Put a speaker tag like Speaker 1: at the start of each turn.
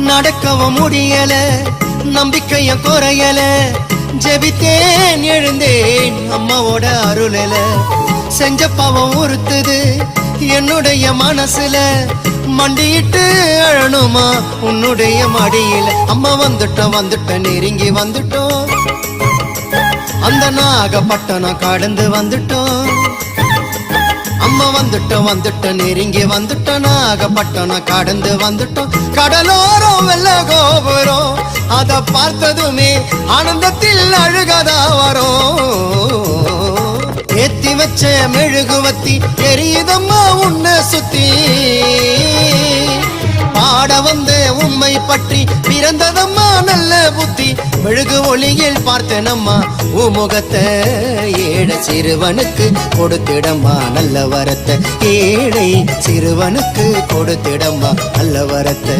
Speaker 1: நடக்கவும் முடியல, நம்பிக்கைய குறையல, ஜெபித்தேன் எழுந்தேன் அம்மாவோட அருளல. செஞ்ச பாவம் உறுத்துது என்னுடைய மனசுல, மண்டியிட்டு அழணுமா உன்னுடைய மடியில. அம்மா வந்துட்டோம் நெருங்கி வந்துட்டோம், அந்த நாகப்பட்டினம் கடந்து வந்துட்டோம். அம்மா வந்துட்டோம் நெருங்கி வந்துட்டோம், நாகப்பட்டினம் கடந்து வந்துட்டோம். கடலோரம் வெள்ள கோபுரம் அத பார்த்ததுமே ஆனந்தத்தில் அழுகதா வரும். ஏத்தி வச்ச மெழுகுவத்தி எரியுதம்மா உன்னை சுத்தி, பாட வந்த உம்மை பற்றி பிறந்ததம்மா நல்ல புத்தி. மெழுகு ஒளியில் பார்த்தனம்மா உமுகத்தை, ஏழை சிறுவனுக்கு கொடுத்திடம்மா நல்ல வரத்தை, ஏழை சிறுவனுக்கு கொடுத்திடம்மா நல்ல வரத்தை.